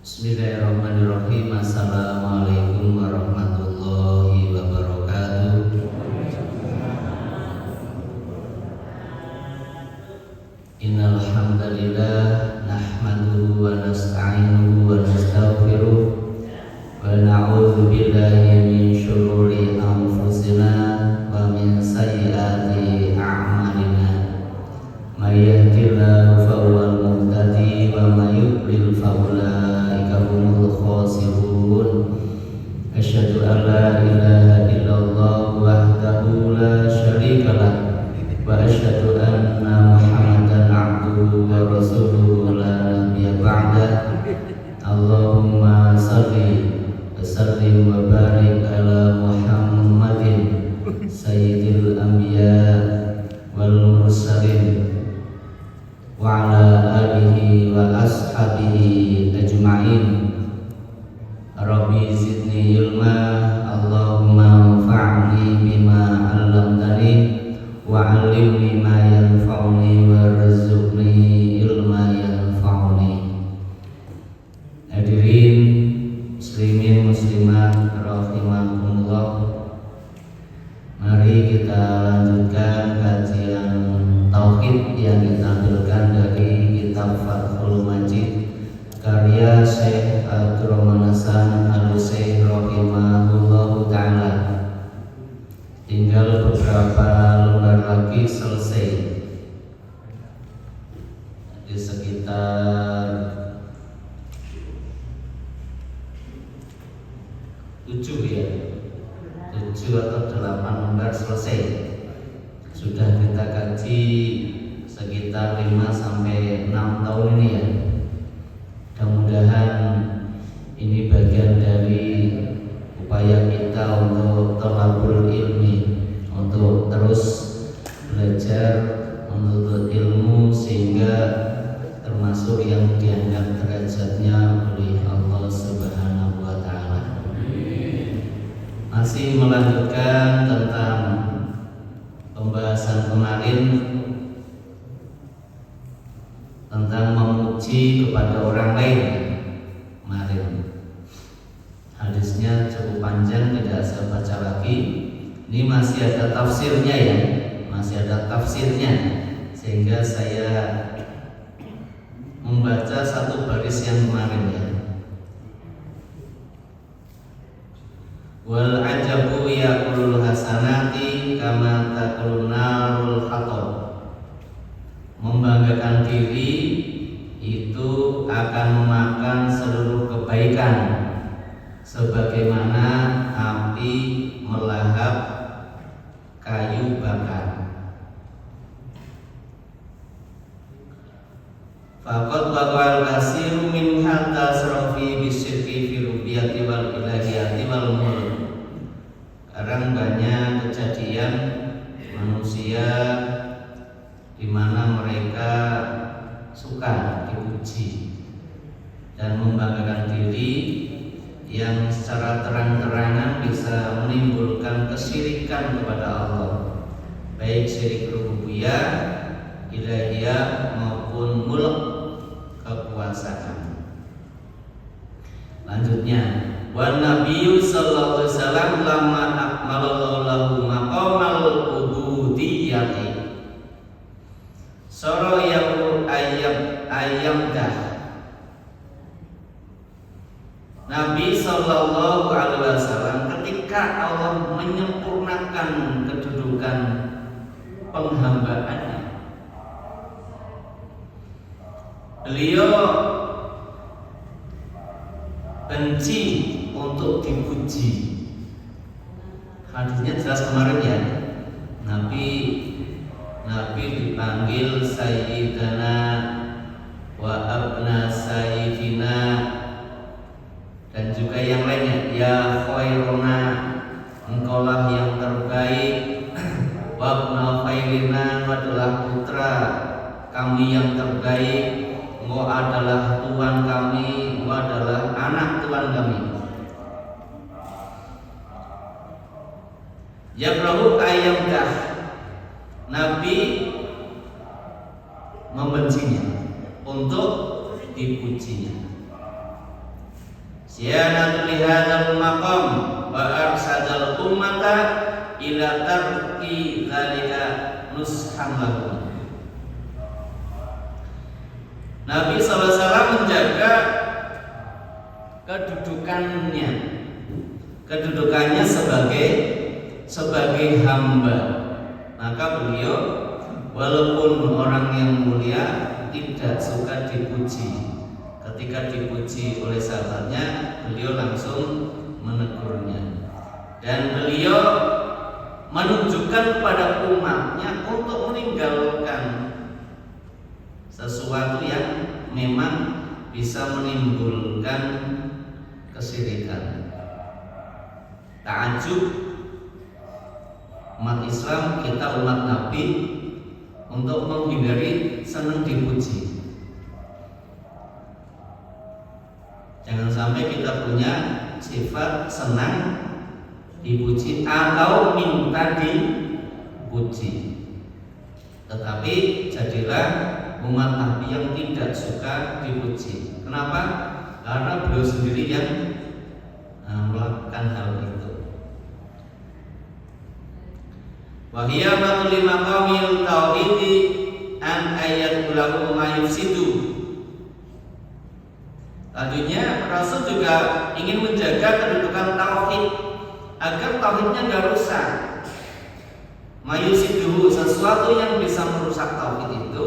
Bismillahirrahmanirrahim. Assalamualaikum warahmatullahi wabarakatuh. Innal hamdalillah nahmaduhu wa nasta'inuhu wa nastaghfiruh wa na'udzu billahi min syururi anfusina wa min sayyiati a'malina. May yahdihillahu fahuwal muhtadi wa may yudlil faulaika humul khasirun. Asyhadu an la ilaha illallah wahdahu la syarikalah wa asyhadu anna Muhammadan abduhu wa rasuluhu la nabiyya ba'dah. Allahumma shalli wa sallim wa barik ala Muhammadin sayyidil anbiya wal mursalin wa ala alihi wa ashabihi ajma'in. Rabbi zidni ilma, Allahumma anfa'ni bima 'allamtani wa 'allimni ma yanfa'uni warzuqni ilma yanfa'uni. Hadirin muslimin muslimat rahimakumullah, mari kita lanjutkan kajian tauhid yang ditampilkan dari kitab Fathul Majid karya Syekh Abdurrahman Hasan Al-Utsaimin rahimahullahu ta'ala. Tinggal beberapa lembar lagi selesai, di sekitar 7 ya, 7 atau 8 lembar selesai. Sudah kita kaji sekitar 5 sampai 6 tahun ini ya. Mudah-mudahan ini bagian dari upaya kita untuk thalabul ilmi, untuk terus belajar menuntut ilmu sehingga termasuk yang diangkat derajatnya oleh Allah Subhanahu wa taala. Masih melanjutkan tentang pembahasan kemarin tentang memuji kepada orang lain. Kemarin hadisnya cukup panjang, tidak saya baca lagi. Ini masih ada tafsirnya ya, masih ada tafsirnya, sehingga saya membaca satu baris yang kemarin ya. Wal ajabu yaqulul hasanati kama taqulun narul khatab. Membanggakan diri itu akan memakan seluruh kebaikan sebagaimana api melahap kayu bakar. Faqad waqa'al kasiru min hatta tasrafi bisyirki fi rubiyyati wal ilahiyati wal mulk. Sekarang banyak kejadian manusia di mana mereka suka dipuji dan membanggakan diri yang secara terang-terangan bisa menimbulkan kesyirikan kepada Allah, baik syirik rububiyah, ilahiyah maupun mulk, kekuasaan. Lanjutnya, wan nabiyyu sallallahu alaihi wasallam lamma akmalallahu lahu maqamal ubudiyyati soro yang ayam dah. Nabi sallallahu alaihi wasallam ketika Allah menyempurnakan kedudukan penghambaannya, beliau benci untuk dipuji. Hadisnya jelas kemarin ya. Nabi dipanggil Sayyidana wa abna Sayyidina dan juga yang lainnya. Ya khairuna, engkaulah yang terbaik. Wa abna khairina, adalah putra kami yang terbaik. Engkau adalah tuan kami, engkau adalah anak tuan kami. Yakrahu ayyamdah, Nabi membencinya untuk dipujinya. Siyanatu lihadzal maqam wa arsadal ummata ila tarki dzalika nushan lahum. Nabi SAW menjaga kedudukannya sebagai hamba. Maka beliau walaupun orang yang mulia tidak suka dipuji. Ketika dipuji oleh sahabatnya, beliau langsung menegurnya. Dan beliau menunjukkan kepada umatnya untuk meninggalkan sesuatu yang memang bisa menimbulkan kesyirikan. Ta'ajub umat Islam, kita umat Nabi, untuk menghindari senang dipuji. Jangan sampai kita punya sifat senang dipuji atau minta dipuji. Tetapi jadilah umat Nabi yang tidak suka dipuji. Kenapa? Karena beliau sendiri yang melakukan hal itu. Wa hiya matul maqamil tauhidi an ayatul lahu ma yufsidu. Selanjutnya Rasul juga ingin menjaga kedudukan tauhid agar tauhidnya enggak rusak. Mayusidu, sesuatu yang bisa merusak tauhid itu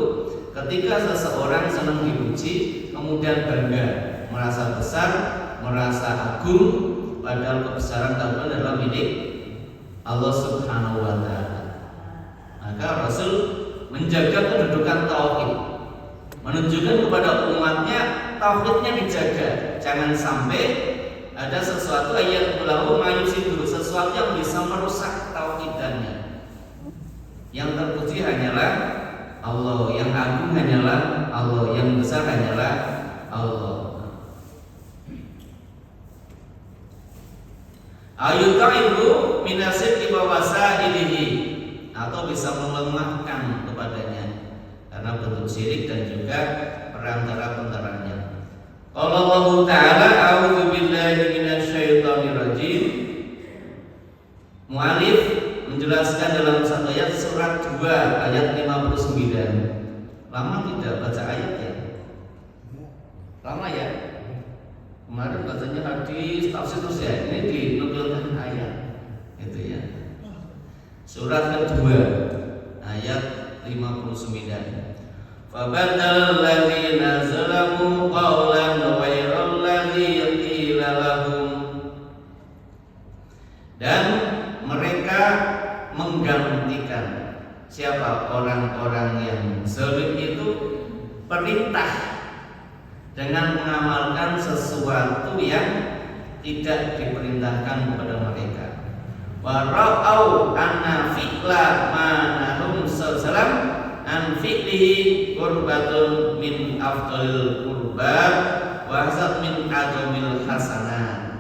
ketika seseorang senang dipuji kemudian bangga, merasa besar, merasa agung, padahal kebesaran tauhid adalah milik Allah Subhanahu wa taala. Maka Rasul menjaga kedudukan tauhid, menunjukkan kepada umatnya tauhidnya dijaga. Jangan sampai ada sesuatu ayat lahu mayusidu, sesuatu yang bisa merusak tauhidannya. Yang terpuji hanyalah Allah, yang agung hanyalah Allah, yang besar hanyalah Allah. Ayutaibu minasib ibawasa ilihi, atau bisa melemahkan kepadanya karena bentuk syirik dan juga perantara-pentaranya. Qala Allah Ta'ala a'udzu billahi minasyaitonir rajim. Mu'alif menjelaskan dalam satu ayat surat 2 ayat 59. Lama tidak baca ayat ya? Lama ya? Kemarin bacanya hadis tafsir terus ya, ini dinukilkan ayat. Itu ya. Surat kedua ayat 59. Fabadal ladzina zalamu qawlan ghairal ladzi qila lahum. Dan mereka menggantikan siapa orang-orang yang zalim itu perintah dengan mengamalkan sesuatu yang tidak diperintahkan kepada mereka. Wa ra'au anna fi'la ma nahum sallam an fi'lihi qurbatun min afdalil qurbat wa hasad min adamil hasanat.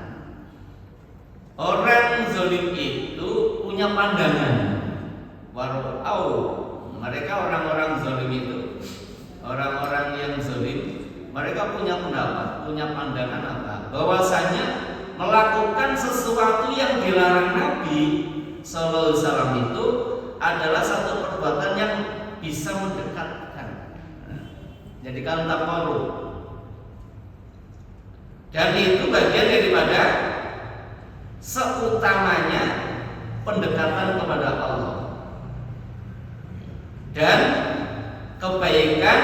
Orang zalim itu punya pandangan. Wa ra'au, mereka orang-orang zalim itu, orang-orang yang zalim, mereka punya pendapat, punya pandangan apa? Bahwasanya melakukan sesuatu yang dilarang Nabi Sallallahu Alaihi Wasallam itu adalah satu perbuatan yang bisa mendekatkan, jadikan taqarrub, dan itu bagian daripada seutamanya pendekatan kepada Allah dan kebaikan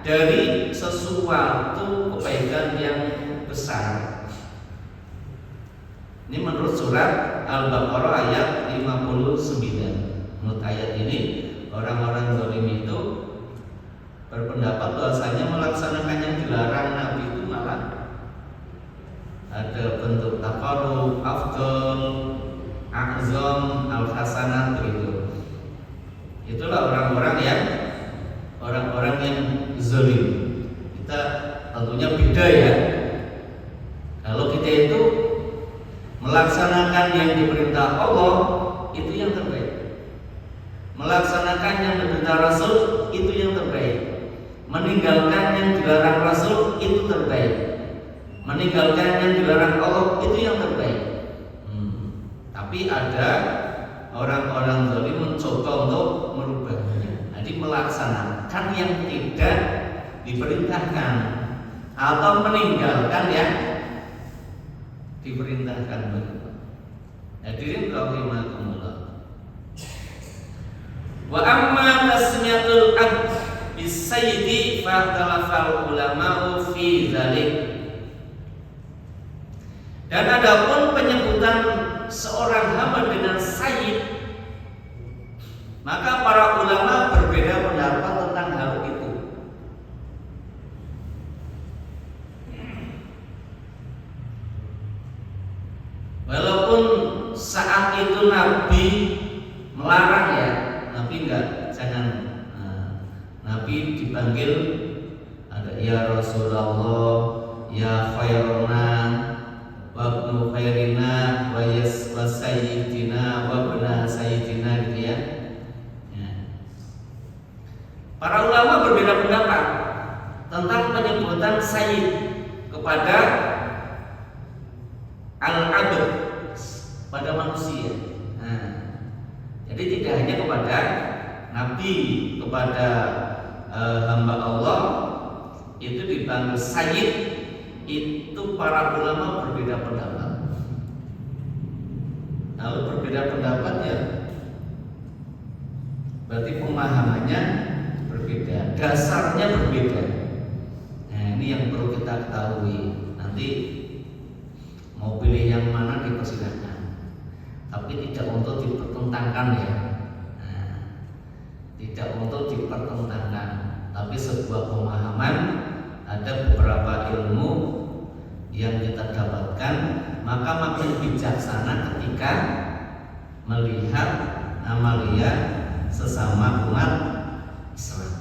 dari sesuatu kebaikan yang besar. Ini menurut surat Al-Baqarah ayat 59. Menurut ayat ini, orang-orang zalim itu berpendapat bahwasanya melaksanakan yang dilarang Nabi itu malah ada bentuk taqarrub, afdal, a'zam, al-hasanat begitu. Itulah orang-orang yang zalim. Kita tentunya beda ya. Kalau kita itu melaksanakan yang diperintah Allah, itu yang terbaik. Melaksanakan yang diperintah Rasul, itu yang terbaik. Meninggalkan yang dilarang Rasul, itu terbaik. meninggalkan yang dilarang Allah itu yang terbaik. Tapi ada orang-orang zalim mencoba untuk merubahnya, jadi melaksanakan yang tidak diperintahkan atau meninggalkan yang diperintahkan. Hadirin rahimakumullah. Wa amma tasmiyatul abd bisayyidi fakhtalafal ulama'u fi dzalik. Dan adapun penyebutan seorang hamba dengan sayyid, maka para ulama berbeda pendapat tentang hal itu. Walaupun saat itu Nabi melarang ya, Nabi jangan. Nabi dipanggil ada ya Rasulullah, ya khairuna, wa ibnu khairina, wa sayyidina, wa ibna sayyidina gitu ya. Para ulama berbeda pendapat tentang penyebutan sayyid kepada al-abd, pada manusia. Jadi tidak hanya kepada Nabi, kepada hamba Allah itu dipanggil sayyid, itu para ulama berbeda pendapat. Kalau berbeda pendapat ya berarti pemahamannya berbeda, dasarnya berbeda. Nah ini yang perlu kita ketahui. Nanti mau pilih yang mana dipersilakan, tapi tidak untuk dipertentangkan ya. Tidak untuk dipertentangkan, tapi sebuah pemahaman. Ada beberapa ilmu yang kita dapatkan, maka makin bijaksana ketika melihat amalia sesama umat Islam.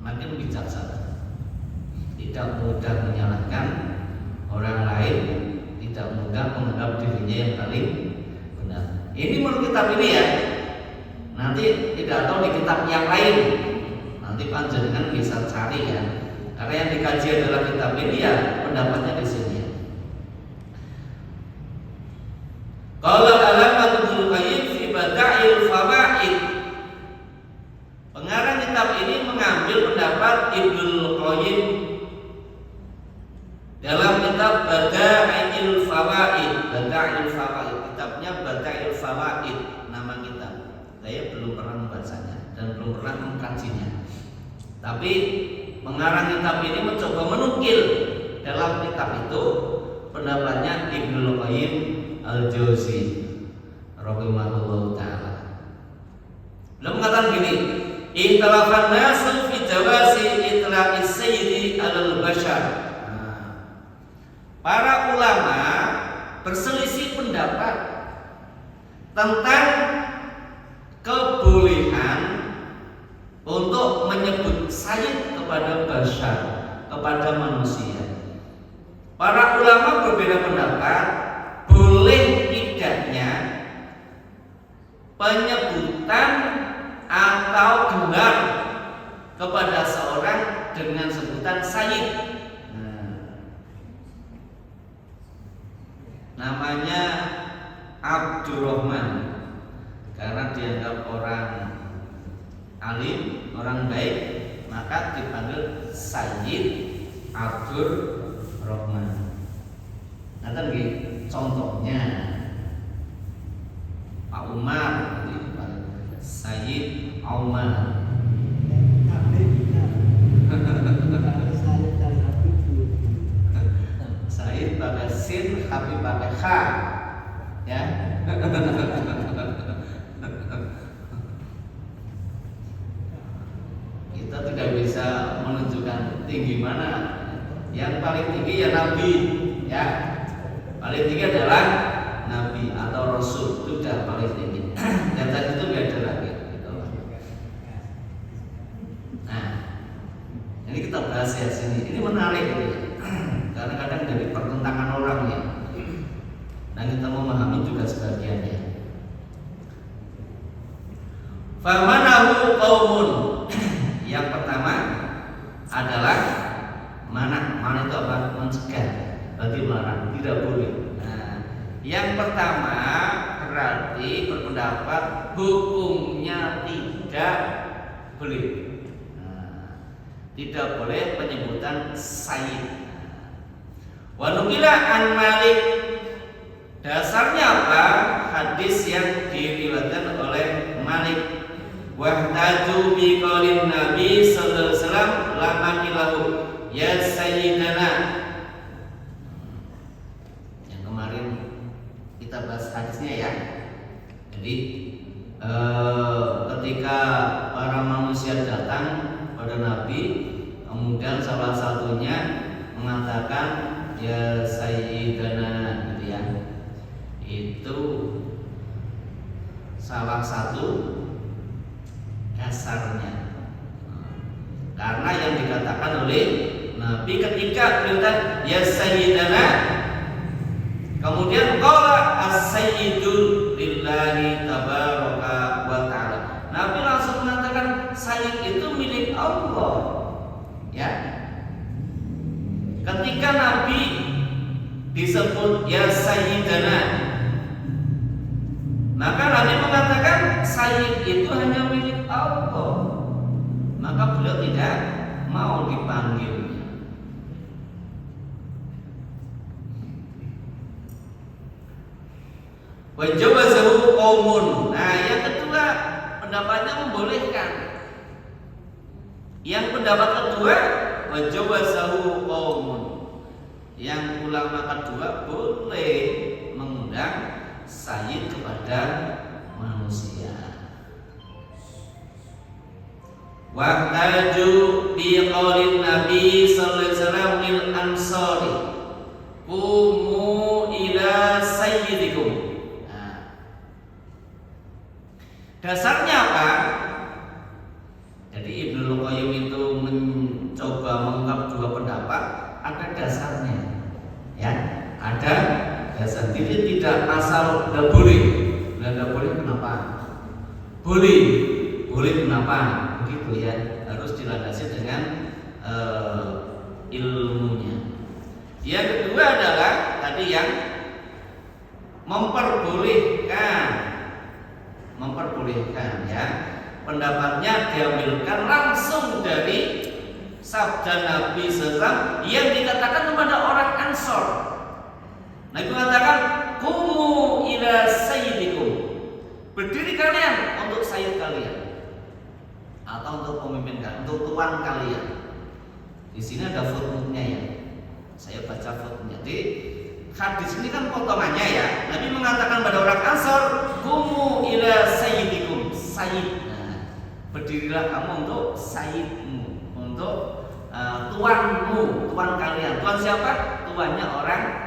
Makin bijaksana, tidak mudah menyalahkan orang lain, tidak mudah menganggap dirinya yang paling benar. Ini menurut kitab ini ya. Nanti tidak tahu di kitab yang lain, nanti panjenengan bisa cari ya. Karena yang dikaji adalah kitab ini ya, pendapatnya di sini. Qala Al-Alamatul Qayyim fi Bada'il Fawaid. Pengarang kitab ini mengambil pendapat Ibnul Qayyim dalam kitab Bada'il Fawaid. Bada'il Fawaid, kitabnya Bada'il Fawaid nama kitab. Saya belum pernah membacanya dan belum pernah mengkajinya. Tapi pengarang kitab ini mencoba menukil dalam kitab itu pendapatnya Ibnul Qayyim Al-Jauzi rahimahullahu taala. Beliau mengatakan gini, "Ikhtalafan nasu fi jawazi itlaqis sayyidi 'alal bashar." Para ulama berselisih pendapat tentang kebolehan untuk menyebut sayyid kepada bashar, kepada manusia. Para ulama berbeda pendapat boleh tidaknya penyebutan atau gelar kepada seorang dengan sebutan sayyid. Namanya Abdurrahman karena dianggap orang alim, orang baik, maka dipanggil Sayyid Abdur Rahman. Nanti nggih contohnya Pak Umar dipanggil Sayyid Umar. Sayyid pakai sin, Habib pakai kha, ya. Kita tidak bisa menunjukkan tinggi mana. Yang paling tinggi ya Nabi, ya. Paling tinggi adalah Nabi atau Rasul, itu sudah paling tinggi. Yang tadi itu beda lagi, gitu. Nah, ini kita bahas ya sini. Ini menarik ini. Karena kadang dari pertentangan orang ya. Dan kita memahami juga sebagiannya. Famanahu qaumun. Yang pertama adalah mana itu apa? Mencegah. berarti melarang, tidak boleh. Nah, yang pertama berarti berpendapat hukumnya tidak boleh. Nah, tidak boleh penyebutan sayyid. Wa nukila an Malik, dasarnya apa? Hadis yang diriwayatkan oleh Malik. Wahtaju bi qaulin Nabi sallallahu alaihi wasallam la makilahu ya sayyidana. Yang kemarin kita bahas hadisnya ya. Jadi ketika para manusia datang pada Nabi, kemudian salah satunya mengatakan ya sayyidana gitu ya. Itu salah satu dasarnya. Karena yang dikatakan oleh Nabi ketika perintah ya sayyidana, kemudian qala as-sayyidu lillahi tabaraka wa ta'ala. Nabi langsung mengatakan sayyid itu milik Allah. Ya. Ketika Nabi disebut ya sayyidana, maka Nabi mengatakan sayyid itu hanya milik Allah. Maka beliau tidak mau dipanggilnya. Wajawazahu qaumun. Nah, yang kedua pendapatnya membolehkan. Yang pendapat kedua wajawazahu qaumun. Yang ulama kedua boleh mengundang sayyid kepada manusia. Wahtaju bi qaulin Nabi sallallahu alaihi wasallam lil ansari qumu ila sayyidikum. Dasarnya apa? Jadi Ibnu Qayyim itu mencoba mengungkap dua pendapat, ada dasarnya. Ya, ada dasar. Jadi tidak asal tidak boleh. Tidak boleh kenapa? Boleh. Boleh kenapa? Begitu ya. Harus dilandasi dengan ilmunya. Yang kedua adalah tadi yang memperbolehkan ya, pendapatnya diambilkan langsung dari sabda Nabi SAW yang dikatakan kepada orang Ansor. Nabi mengatakan kumu ila sayyidikum, berdiri kalian untuk sayyid kalian atau untuk pemimpin kalian, untuk tuan kalian. Di sini ada footnote-nya ya, saya baca footnote-nya. Jadi hadis ini kan potongannya ya. Nabi mengatakan pada orang Ansor, kumu ila sayyidikum, sayyid. Nah, berdirilah kamu untuk sayyidmu, untuk tuanmu, tuan kalian. Tuan siapa? Tuannya orang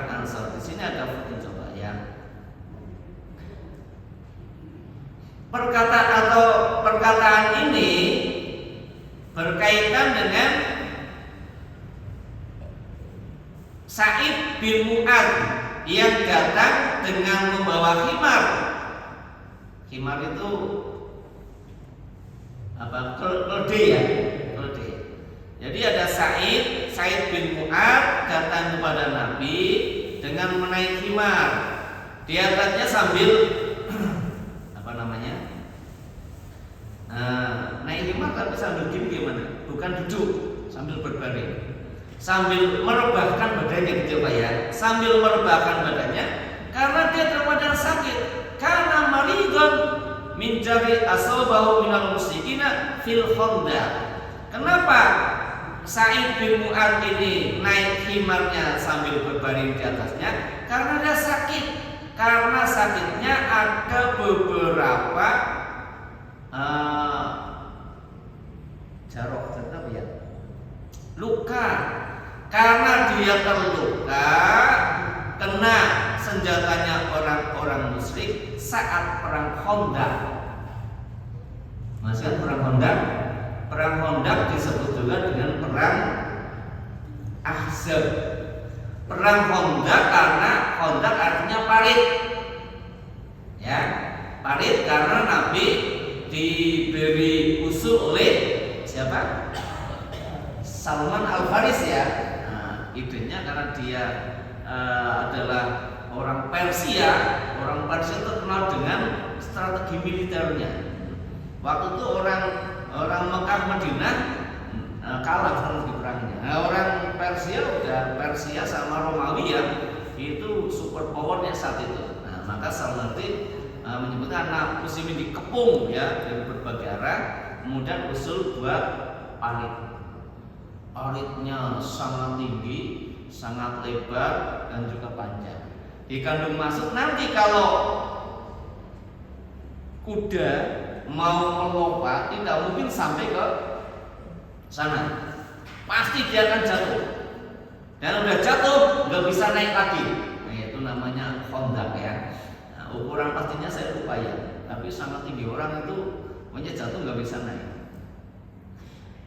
Ansor. Di sini ada footnote coba ya. Perkataan ini berkaitan dengan Sa'id bin Mu'ad yang datang dengan membawa khimar. Khimar itu apa? Keledai ya, keledai. Jadi ada Sa'id bin Mu'ad datang kepada Nabi dengan menaik khimar. Di atasnya sambil apa namanya? Naik khimar tapi sambil gimana? Bukan duduk, sambil berbaring. Sambil merebahkan badannya gitu Pak ya, sambil merebahkan badannya karena dia dalam keadaan sakit, karena maridun min jari asabahu minal musyrikina fil khandaq. Kenapa Sa'id bin Mu'ad ini naik khimarnya sambil berbaring di atasnya? Karena dia sakit. Karena sakitnya ada beberapa luka. Karena dia terluka kena senjatanya orang-orang musyrik saat perang Khandaq. Masih perang Khandaq? Perang Khandaq disebut juga dengan perang Ahzab. Perang Khandaq karena Khandaq artinya parit. Ya, parit karena Nabi diberi usul oleh siapa? Salman Al Faris ya. Nah, idenya karena dia adalah orang Persia. Orang Persia terkenal dengan strategi militernya. Waktu itu orang Mekah Madinah kalah strategi perangnya. Nah, orang Persia sama Romawi ya, itu super powernya saat itu. Nah, maka Salman menyebutkan muslimin dikepung ya dari berbagai arah, kemudian usul buat paritnya sangat tinggi, sangat lebar dan juga panjang. Dikandung maksud nanti kalau kuda mau melompat tidak mungkin sampai ke sana, pasti dia akan jatuh, dan udah jatuh nggak bisa naik lagi. Nah, itu namanya kondak ya. Ukuran pastinya saya lupa ya, tapi sangat tinggi, orang itu pokoknya jatuh nggak bisa naik.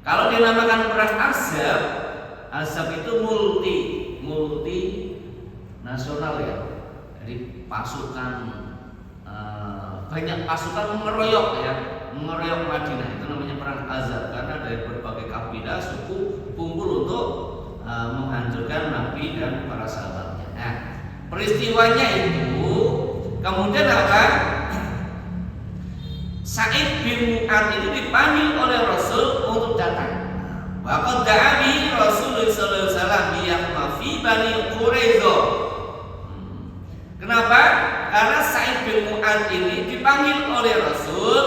Kalau dinamakan perang Ahzab itu multi nasional ya, jadi pasukan banyak pasukan mengeroyok Madinah, itu namanya perang Ahzab karena dari berbagai kabilah suku kumpul untuk menghancurkan Nabi dan para sahabatnya. Nah, peristiwanya itu kemudian apa? Sa'id bin Mu'adz ini dipanggil oleh Rasul untuk datang. Waqad da'abi Rasulullah sallallahu alaihi wasallam yaqma fi Bani Quraidah. Kenapa? Karena Sa'id bin Mu'adz ini dipanggil oleh Rasul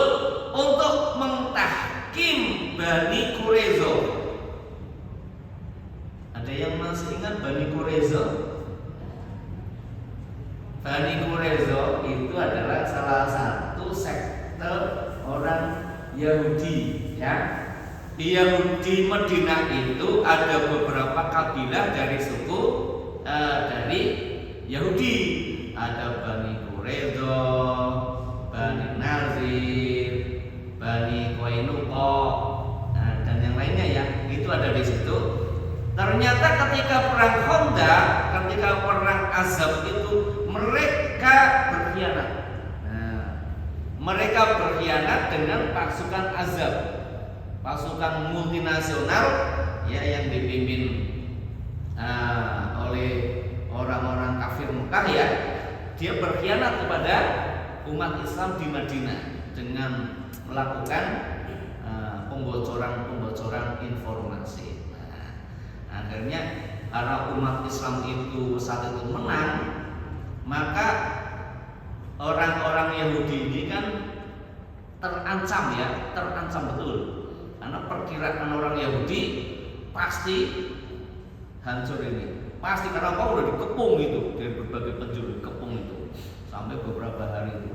untuk mentahkim Bani Quraidah. Ada yang masih ingat Bani Quraidah? Bani Quraidah itu adalah salah satu sekte orang Yahudi ya. Di Yahudi Madinah itu ada beberapa kabilah dari suku dari Yahudi. Ada Bani Quraidah, Bani Nazir, Bani Qainuqa, dan yang lainnya ya. Itu ada di situ. Ternyata ketika perang Khandaq, ketika perang Ahzab itu mereka berkhianat. Mereka berkhianat dengan pasukan Ahzab, pasukan multinasional ya yang dipimpin oleh orang-orang kafir Mekah ya. Dia berkhianat kepada umat Islam di Madinah dengan melakukan pembocoran informasi. Akhirnya karena umat Islam itu saat itu menang, maka orang-orang Yahudi ini kan terancam betul. Karena perkiraan orang Yahudi pasti hancur ini. Pasti karena kau udah dikepung itu dari berbagai penjuru, dikepung itu sampai beberapa hari itu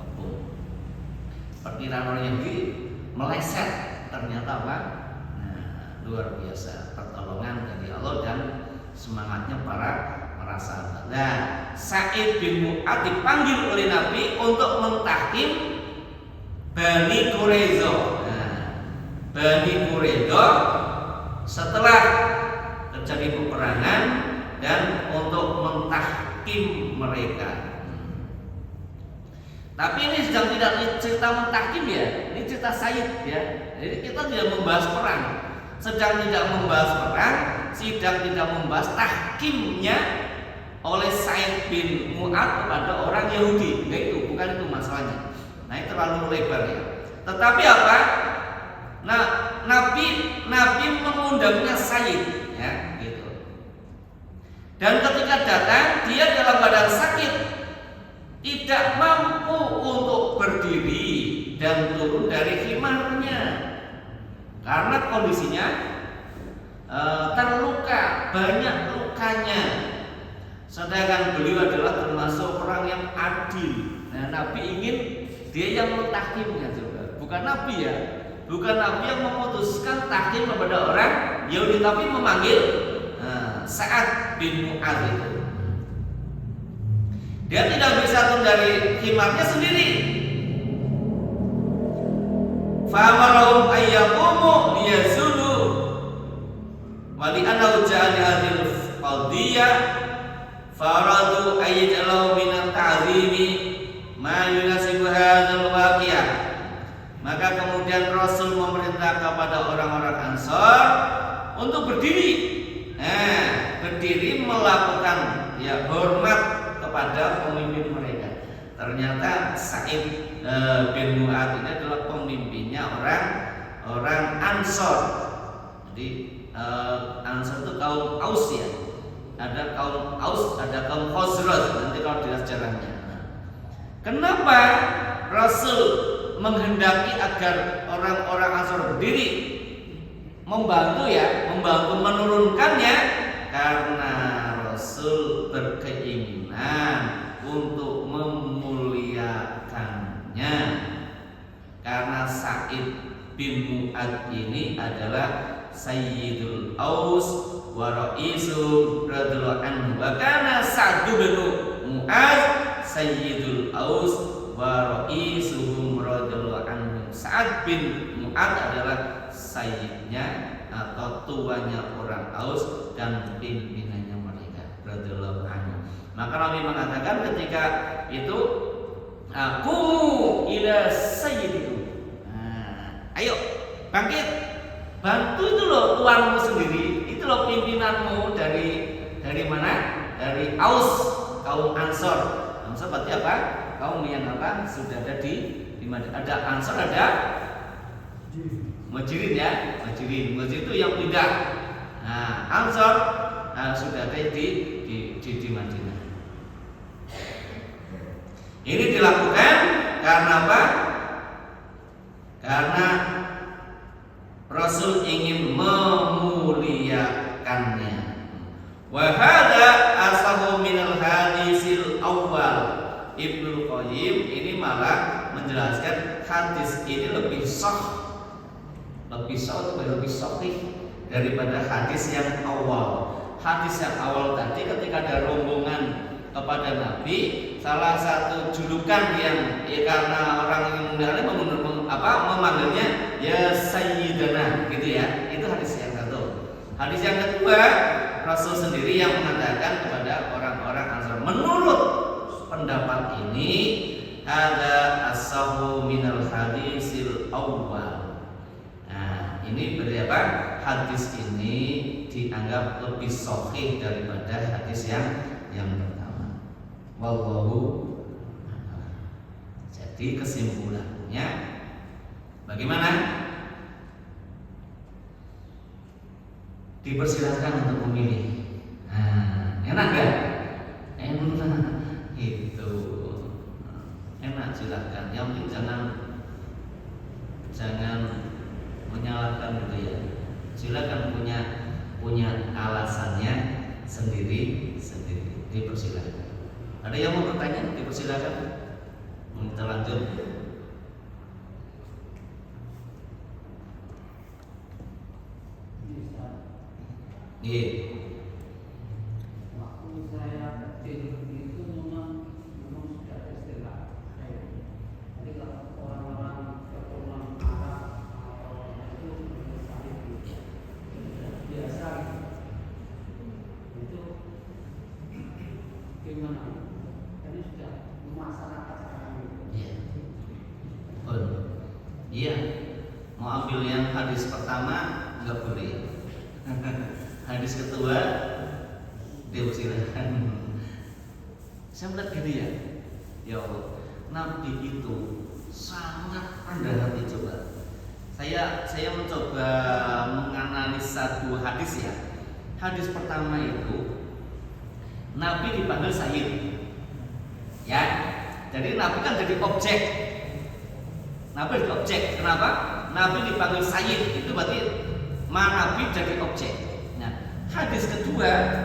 kepung. Perkiraan orang Yahudi meleset, ternyata apa? Luar biasa pertolongan dari Allah dan semangatnya para sahabat. Nah, Sa'id bin Mu'adz dipanggil oleh Nabi untuk mentahkim Bani Quraidah. Nah, Bani Quraidah setelah terjadi peperangan dan untuk mentahkim mereka. Tapi ini sedang tidak cerita mentahkim ya, ini cerita Said ya. Jadi kita tidak membahas perang. Sedang tidak membahas perang, sedang tidak membahas tahkimnya oleh Sa'id bin Mu'adz kepada orang Yahudi. Nah, itu bukan itu masalahnya. Nah, itu terlalu lebar ya. Tetapi apa? Nah, Nabi mengundangnya Sa'id ya, gitu. Dan ketika datang, dia dalam badan sakit, tidak mampu untuk berdiri dan turun dari khimarnya. Karena kondisinya terluka, banyak lukanya. Sedangkan beliau adalah termasuk orang yang adil. Nah, Nabi ingin dia yang mentahkimnya juga. Bukan Nabi ya, bukan Nabi yang memutuskan tahkim kepada orang Yahudi, tapi memanggil Sa'ad bin Mu'adz itu. Dia tidak bisa turun dari khimarnya sendiri. Fa'amarahum ayyaqumu liyazulu wa li'annahu ja'ala hadhil qadiyah faradu ayyaj'alahu min at-ta'zimi ma yunasibu hadzal waqi'ah. Maka kemudian Rasul memerintah kepada orang-orang Ansar untuk berdiri. berdiri melakukan ya hormat kepada pemimpin mereka. Ternyata Sa'id bin Mu'adz ini adalah pemimpinnya orang Ansor. Jadi Ansor itu kaum Aus ya. Ada kaum Aus, ada kaum Khazraj. Nanti kalau dilihat sejarahnya. Kenapa Rasul menghendaki agar orang-orang Ansor berdiri membantu menurunkannya? Karena Rasul berkeinginan untuk memuliakannya. Karena Sa'id bin Mu'adz ini adalah Sayyidul Aus wa Ra'isu radhiyallahu anhu. Wa kana Sa'd bin Mu'adz Sayyidul Aus wa Ra'isuhum radhiyallahu anhu. Sa'ad bin Mu'adz adalah sayyidnya atau tuanya orang Aus dan pimpinannya mereka radhiyallahu anhu. Maka Nabi mengatakan ketika itu aku ila sayyidikum. Ayo bangkit, bantu itu loh tuanmu sendiri, itu loh pimpinanmu dari mana? Dari Aus, kaum Ansor. Ansor berarti apa? Kaum yang apa? Sudah ada di mana? Ada Ansor, ada Muhajirin ya. Muhajirin itu yang pindah. Nah, Ansor sudah ada di Madinah. Ini dilakukan karena apa? Karena Rasul ingin memuliakannya. Wa hadza asahu minal hadisil awal. Ibnu Qayyim ini malah menjelaskan hadis ini lebih sahih daripada hadis yang awal. Hadis yang awal tadi ketika ada rombongan kepada Nabi, salah satu julukan yang karena orang yang memanggilnya ya Sayyidana gitu ya. Itu hadis yang satu. Hadis yang kedua, Rasul sendiri yang mengatakan kepada orang-orang Ansar, menurut pendapat ini ada asahu minal hadisil awal. Nah, ini berarti apa? Hadis ini dianggap lebih sahih daripada hadis yang pertama. Wallahu. Jadi kesimpulannya bagaimana? Dipersilakan untuk memilih. Enak gak? Enak. Itu enak, silakan. Yang penting jangan menyalahkan gitu ya. Silakan punya alasannya sendiri. Dipersilakan. Ada yang mau bertanya? Dipersilakan. Kita lanjut. Iya. Waktu saya kecil itu memang sudah istilah. Jadi kalau orang-orang keturunan Arab itu biasa itu gimana? Jadi sudah masyarakat sekarang itu. Iya. Mau ambil yang hadis pertama nggak boleh. Hadis kedua dipersilakan. Saya melihat gini ya Allah, Nabi itu sangat rendah hati. Coba saya mencoba menganalisa dua hadis ya. Hadis pertama itu Nabi dipanggil Sayyid ya, jadi Nabi kan jadi objek. Nabi jadi objek. Kenapa? Nabi dipanggil Sayyid, itu berarti Nabi jadi objek. Hadis kedua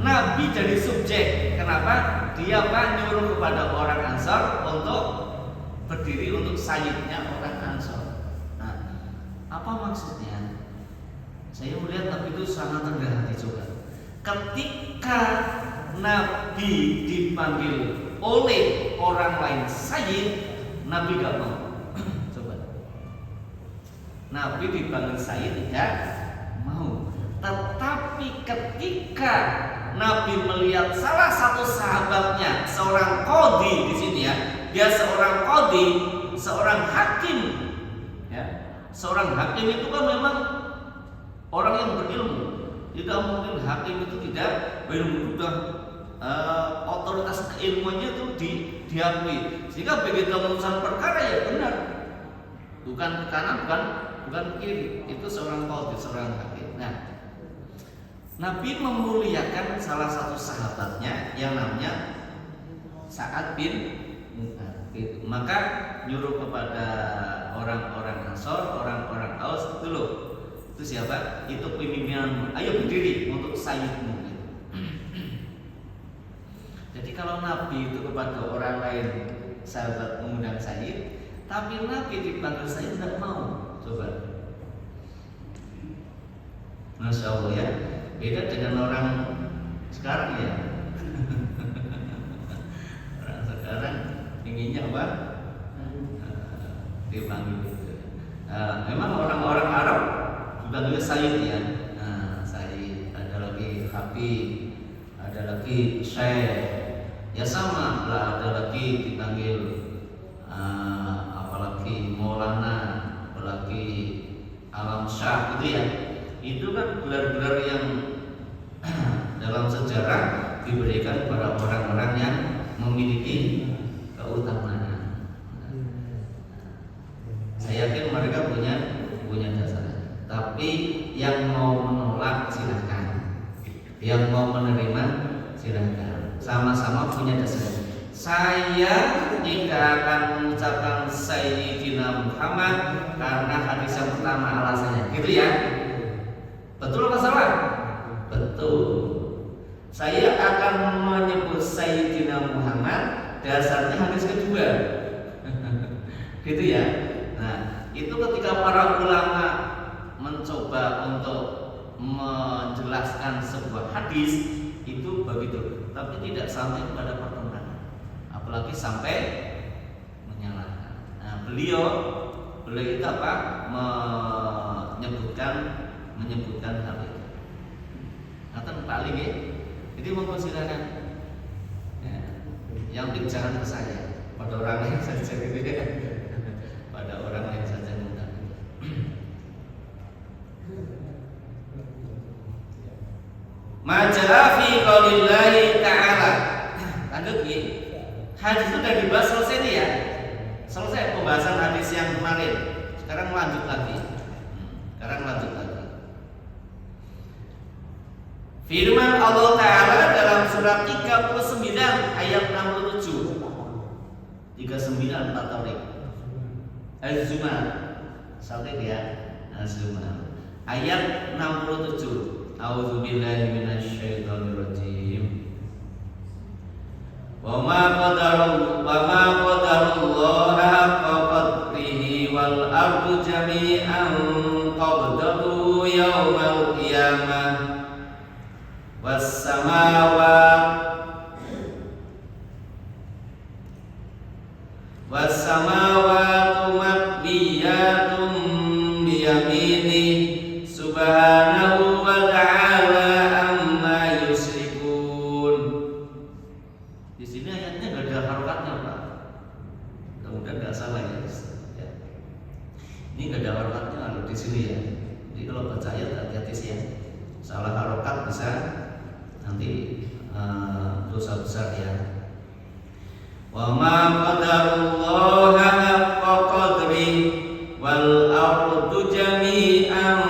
Nabi jadi subjek. Kenapa? Dia nyuruh kepada orang Ansor untuk berdiri untuk sayyidnya orang Ansor. Nah, apa maksudnya? Saya melihat Nabi itu sangat rendah hati juga. Ketika Nabi dipanggil oleh orang lain sayyid, Nabi gak mau. Coba. Nabi dipanggil sayyid tidak mau. Tetapi ketika Nabi melihat salah satu sahabatnya, seorang qadhi di sini ya, dia seorang qadhi, seorang hakim, ya, seorang hakim itu kan memang orang yang berilmu, Tidak mungkin hakim itu tidak sudah otoritas keilmuannya itu diakui, sehingga begitu memutuskan perkara ya benar, bukan ke kanan, bukan ke kiri. Itu seorang qadhi, seorang hakim. Nah, Nabi memuliakan salah satu sahabatnya yang namanya Sa'ad bin Mu'adz. Maka nyuruh kepada orang-orang Ansor, orang-orang Aus, itu siapa? Itu pimpinan. Ayo berdiri untuk sayyidmu. Jadi kalau Nabi itu kepada orang lain sahabat mengundang sayyid, tapi Nabi dipanggil sayyid tidak mau. Coba. Masya Allah ya. Beda dengan orang sekarang ya. Orang sekarang inginnya apa? Dipanggil gitu. Memang orang-orang Arab dipanggil sayyid ya. Sayyid, ada lagi habib, ada lagi syekh. Ya sama lah, ada lagi dipanggil apalagi maulana, apalagi alam syah gitu ya. Itu kan gelar-gelar yang dalam sejarah diberikan kepada orang-orang yang memiliki keutamaan. Saya yakin mereka punya dasar. Tapi yang mau menolak silakan, yang mau menerima silakan. Sama-sama punya dasar. Saya tidak akan mengucapkan Sayyidina Muhammad karena hadis yang pertama alasannya, gitu ya. Betul apa salah? Betul. Saya akan menyebut Sayyidina Muhammad dasarnya hadis kedua. Gitu ya. Nah, itu ketika para ulama mencoba untuk menjelaskan sebuah hadis itu begitu, tapi tidak sampai kepada pertentangan, apalagi sampai menyalahkan. Nah, beliau itu apa? Menyebutkan hal itu. Ngaten Pak Ali, jadi mempersilakan ya, yang jangan ke saya, pada orang lain saja gitu ya. Pada orang lain saja minta. Majalah fi qaulillahi ta'ala. Lanjut ya. Hadis itu sudah dibahas selesai nih ya. Selesai pembahasan hadis yang kemarin. Sekarang lanjut lagi. Firman Allah Ta'ala dalam surat 39 ayat 67. 39 Pak Taufik. Az-Zumar. Salih ya. Az-Zumar. Ayat 67. A'udzubillahi minasyaitonirrajim. Wa ma qadarullaha haqqa qadrihi wal ardu jami'an qabdatuhu yaumal qiyamah was samawati matwiyatun biyamini subhanahu wa ta'ala amma yusyrikun. Di sini ayatnya enggak ada harokatnya, Pak. Mudah-mudahan enggak salah ya. Ini enggak ada harokatnya kalau di sini ya. Jadi kalau baca ayat hati-hati sih ya. Salah harokat bisa nanti dosa besar ya. Wa ma qadarullaha haqqa qadri wal ardu jami'an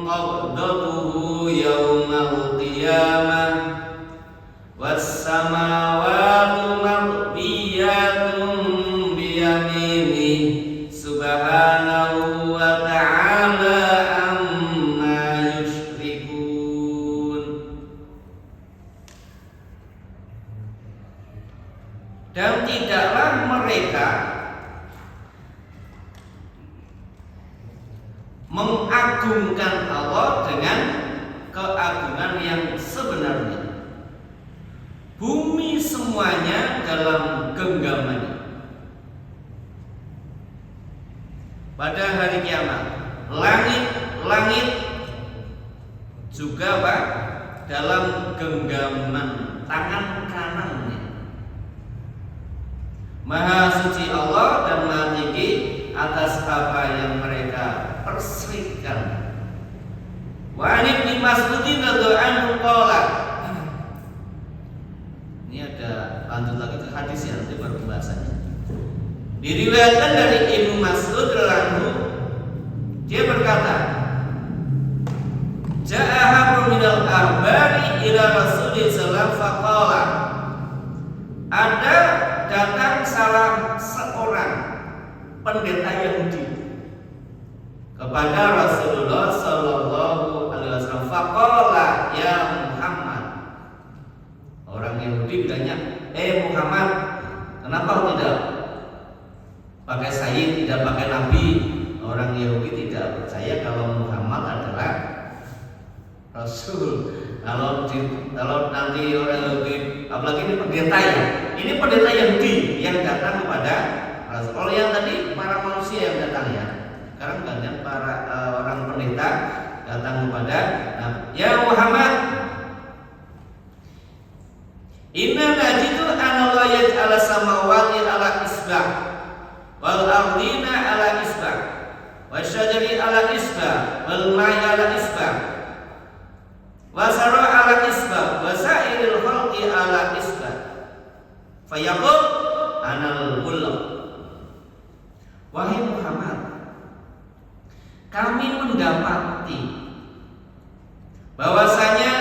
qabdatuhu yaumal qiyamah was samawati matwiyatun biyamini subhanahu wa ta'ala amma yusyrikun. Dan tidaklah mereka mengagungkan Allah dengan keagungan yang sebenarnya. Bumi semuanya dalam genggamannya. Pada hari kiamat, langit juga Pak dalam genggaman tangan kanannya. Maha suci Allah dan Maha tinggi atas apa yang mereka perselisihan. Wa an Ibnu Mas'udin radhiyallahu anhu qala. Ini ada lanjut lagi ke hadis ya, nanti baru pembahasannya. Diriwayatkan dari Ibnu Mas'ud radhiyallahu anhu, dia berkata, Ja'a minal ahbari ila Rasulillah sallallahu faqala. Ada datang salah seorang pendeta Yahudi kepada Rasulullah sallallahu alaihi wasallam, faqala ya Muhammad. Orang Yahudi bilangnya, Muhammad, kenapa tidak pakai sayyid, tidak pakai nabi? Orang Yahudi tidak percaya kalau Muhammad adalah Rasul. Kalau nanti orang Yahudi, apalagi ini pendeta ya, ini pendeta Yahudi yang datang kepada Rasul. Kalau yang tadi para manusia yang datang ya, sekarang gantian para orang pendeta datang kepada ya Muhammad. Inna najidu anallah yaj'ala samawati ala isbah wal ardina ala isbah wasyajari ala isbah wal ma'i ala isbah wasara ala isbah wasairil khalqi ala isbah fayaqul anal mulk. Wahai Muhammad, kami mendapati bahwasanya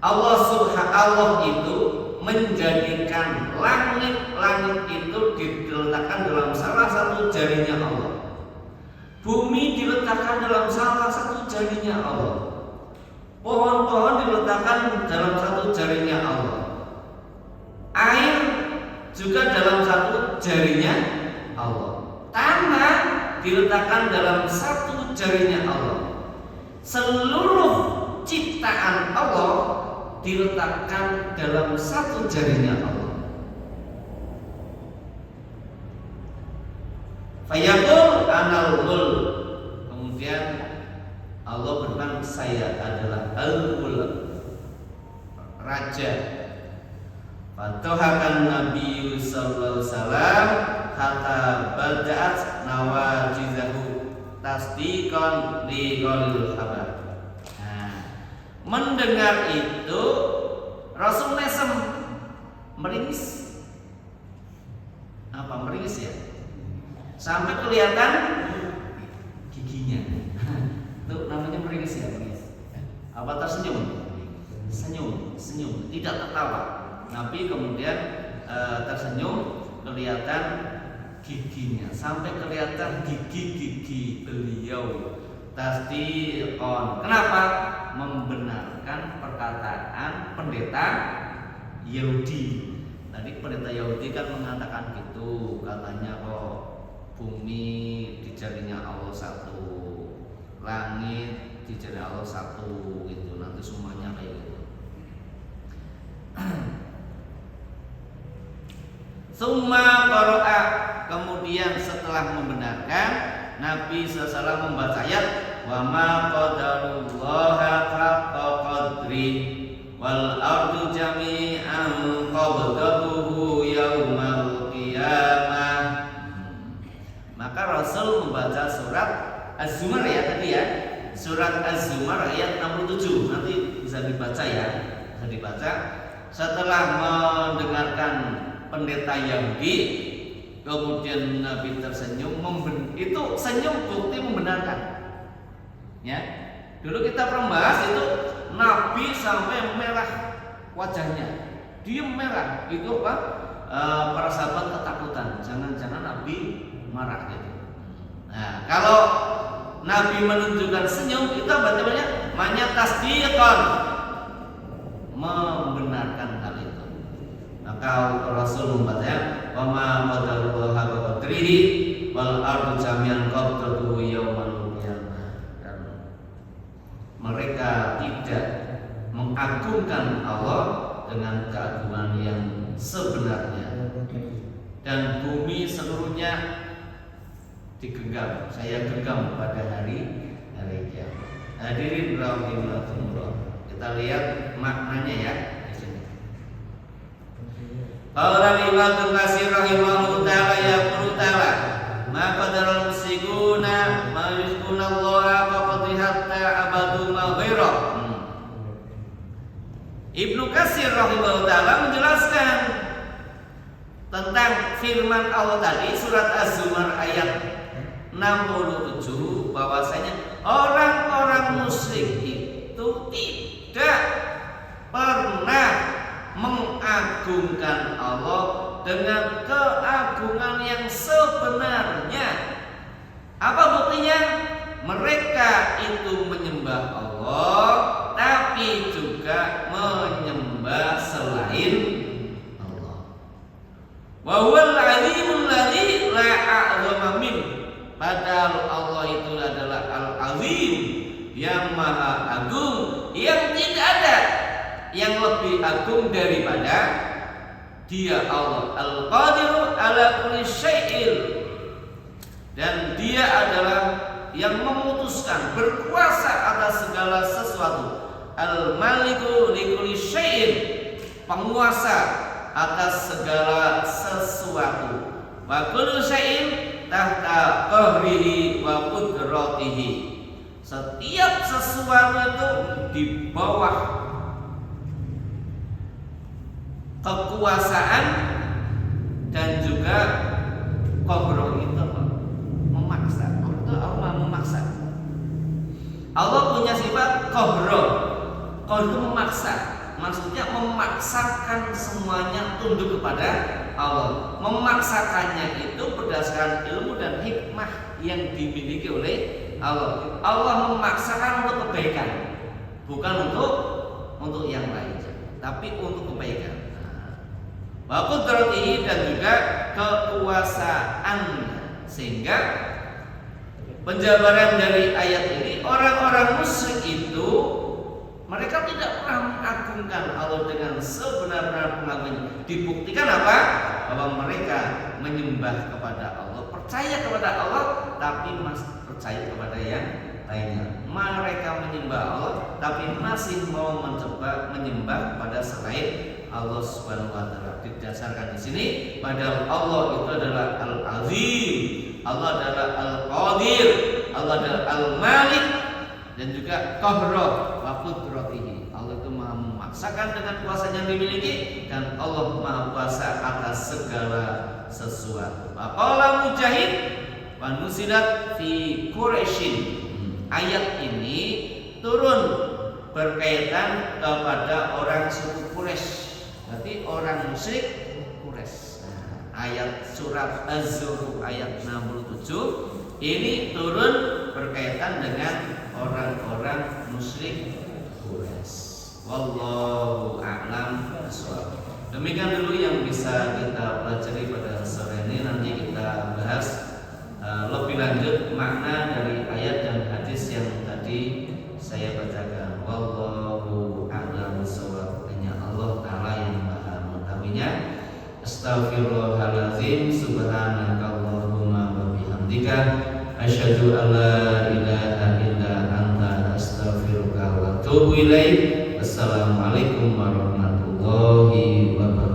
Allah itu menjadikan langit itu diletakkan dalam salah satu jarinya Allah, bumi diletakkan dalam salah satu jarinya Allah, pohon-pohon diletakkan dalam satu jarinya Allah, air juga dalam satu jarinya Allah, tanah diletakkan dalam satu jarinya Allah. Seluruh ciptaan Allah diletakkan dalam satu jarinya Allah. Fayaqul anal mulk. Kemudian Allah berfirman, saya adalah al-mulk, raja. Fatahakan Nabi sallallahu alaihi wasallam hatta bada'at nawajizahu tasdiqan li qaulil khabar. Mendengar itu Rasul mesem, meringis. Apa meringis ya? Sampai kelihatan giginya. Itu namanya meringis ya, meringis. Apa tersenyum? Senyum, tidak tertawa. Nabi kemudian tersenyum, kelihatan giginya, sampai kelihatan gigi-gigi beliau. Tasdiqon. Kenapa? Membenarkan perkataan pendeta Yahudi. Tadi pendeta Yahudi kan mengatakan gitu, katanya kok bumi di jarinya Allah satu, langit di jari Allah satu, gitu. Nanti semuanya kayak gitu. Summa qara'a, kemudian setelah membenarkan, Nabi SAW membaca ayat wa ma qadarullaha haqqa qadri wal ardu jami'an qabdatuhu yaumal qiyamah. Maka Rasul membaca surat Az-Zumar ya tadi ya, surat Az-Zumar ayat 67, nanti bisa dibaca ya, bisa dibaca. Setelah mendengarkan pendeta Yahudi, kemudian Nabi tersenyum, itu senyum bukti membenarkan. Ya, dulu kita pernah bahas itu Nabi sampai merah wajahnya, dia merah. Itu apa? Para sahabat ketakutan, jangan-jangan Nabi marah gitu. Nah, kalau Nabi menunjukkan senyum, itu berarti banyak tasdiqan, membenarkan hal itu. Maka Rasul membacanya wa ma qadarullaha haqqa qadrihi wal ardu jami'an qabdatuhu yaumal qiyamah. Dan mereka tidak mengagungkan Allah dengan keagungan yang sebenarnya, dan bumi seluruhnya digenggam, saya genggam pada hari kiamat. Hadirin rahimakumullah, kita lihat maknanya ya di sini. Qala Imam Katsir rahimahullah ta'ala yaqulu ta'ala ma qadarul musyrikuna ma yuzkuna Allah wa qad hatta abadu Ibnu Katsir rahimahullah taala menjelaskan tentang firman Allah tadi surat Az-Zumar ayat 67 bahwasanya orang-orang musyrik itu tidak pernah mengagungkan Allah dengan keagungan yang sebenarnya. Apa buktinya? Mereka itu menyembah Allah tapi juga menyembah selain Allah. Wa huwal alimul ladzi la a'zama min. Padahal Allah itu adalah Al-Azim, yang maha agung, yang tidak ada yang lebih agung daripada Dia Allah. Al-Qadiru ala kulli syai'in. Dan Dia adalah yang memutuskan, berkuasa atas segala sesuatu. Al-Maliku li kulli syai'in, penguasa atas segala sesuatu. Wa kullu syai'in tahta qahrihi wa qudratihi. Setiap sesuatu itu di bawah kekuasaan dan juga qahroh itu memaksa. Allah memaksa. Allah punya sifat qahroh. Qahroh itu memaksa. Maksudnya memaksakan semuanya tunduk kepada Allah. Memaksakannya itu berdasarkan ilmu dan hikmah yang dimiliki oleh Allah. Allah memaksakan untuk kebaikan, bukan untuk yang lain, tapi untuk kebaikan. Wa qudratihi, dan juga kekuasaannya. Sehingga penjabaran dari ayat ini, orang-orang musyrik itu mereka tidak pernah mengagungkan Allah dengan sebenar-benar pengagungan. Dibuktikan apa? Bahwa mereka menyembah kepada Allah, percaya kepada Allah, tapi masih percaya kepada yang lainnya. Mereka menyembah Allah, tapi masih mau mencoba menyembah kepada selain Allah Subhanahu wa taala. Didasarkan di sini, padahal Allah itu adalah Al-Azim, Allah adalah Al-Qadir, Allah adalah Al-Malik, dan juga Qahroh wa qudratihi. Allah itu maha memaksakan dengan kuasa yang dimiliki, dan Allah maha kuasa atas segala sesuatu. Faqala Mujahid wa nusilat fi Quraisyin. Ayat ini turun berkaitan kepada orang suku Quraisy. Berarti orang musyrik Quraisy. Ayat surat Az-Zukhruf ayat 67 ini turun berkaitan dengan orang-orang musyrik Quraisy. Wallahu a'lam bishawab. Demikian dulu yang bisa kita pelajari pada sore ini. Nanti kita bahas lebih lanjut makna dari ayat dan hadis yang tadi saya bacakan. Wallahu a'lam bishawab. Hanya Allah Ta'ala yang maha mengetahuinya. Astaghfirullahaladzim. Subhanakallahumma wa bihamdika, asyhadu an la ilaha illa anta, astaghfiruka wa atubu ilaik. Assalamualaikum warahmatullahi wabarakatuh.